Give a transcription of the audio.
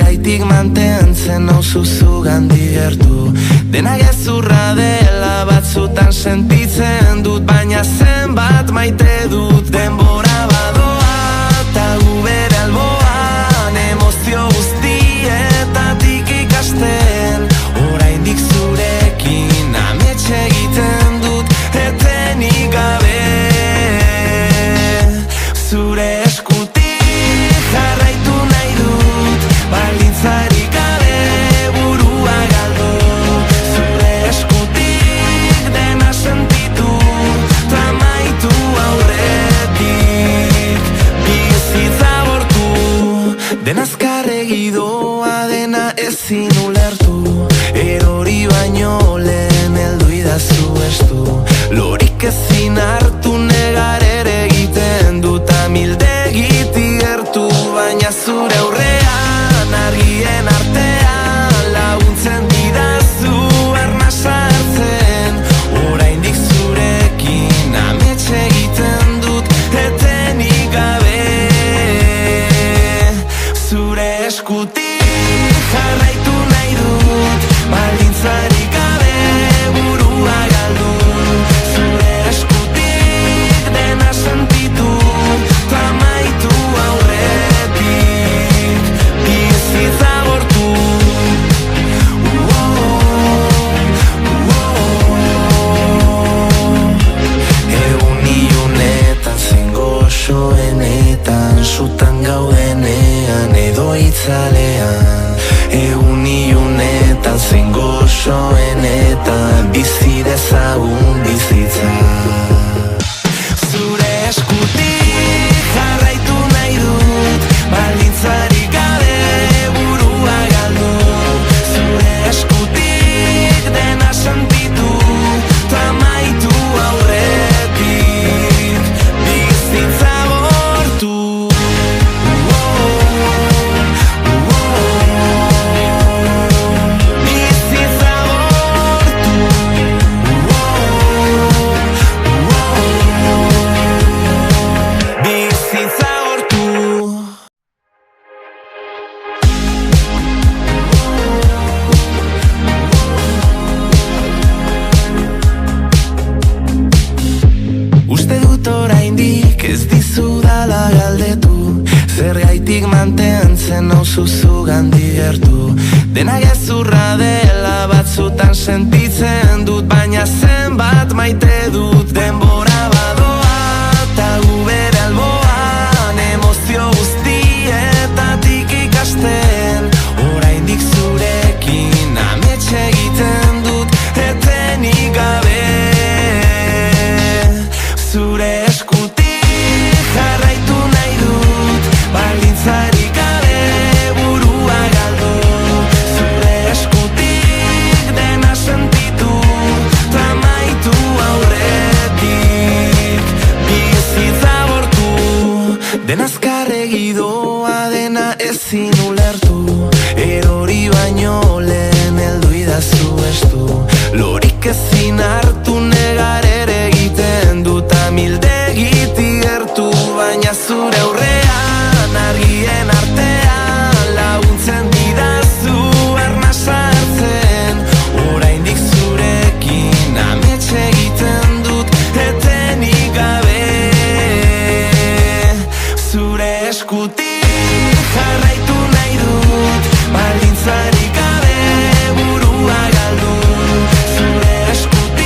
Zergaitik mantentzen nauzu zugandik gertu. Dena gezurra dela batzutan sentitzen dut, baina zenbat maite dut. Denbora badoa eta gu bere alboan, emozio guztietatik ikasten. Oraindik zurekin amets egiten dut, etenik gabe. Zure eskutik jarraitu nahi dut, baldintzarik gabe burua galdu. Zure eskutik dena sentitu, tamaitu aurretik bizitza bortu. Dena azkarregi doa, dena ezin ulertu. Erori baino lehen heldu idazu estu. Lorik ezin hartu negar ere egiten dut, amildegitik gertu. Baina zure aurrean, argien artean, laguntzen didazu arnasa hartzen. Oraindik zurekin amets egiten dut, etenik gabe. Zure eskutik jarraitu nahi dut, baldintzarik gabe burua galdu. Zure eskutik dena sentitu, tamaitu aurretik bizitza bortu. Egun ilunetan, zein goxoenetan, sutan gaudenean edo itzalean. Egun ilunetan, zein goxoenetan, bizi dezagun bizitza. Zure eskutik jarraitu nahi dut, baldintzarik gabe burua galdu. Zure eskutik dena sentitu, tamaitu aurretik bizitza bortu. Bizitza bortu. Bizitza bortu. Uste dut oraindik ez dizudala galdetu, zergaitik mantentzen nauzu zugandik gertu. Dena gezurra dela batzutan sentitzen dut, baina zenbat maite dut. Denbora badoa eta gu bere alboan, emozio guztietatik ikasten. Oraindik zurekin amets egiten dut, etenik gabe. Zure eskutik jarraitu nahi dut, baldintzarik gabe burua galdu. Zure eskutik dena sentitu, tamaitu aurretik bizitza bortu. Dena azkarregi doa, dena ezin ulertu. Erori baino lehen heldu idazu estu. Lorik ezin hartu negar ere egiten dut, amildegitik gertu. Baina zure aurrean, argien artean, laguntzen didazu arnasa hartzen. Oraindik zurekin amets egiten dut, etenik gabe. Zure eskutik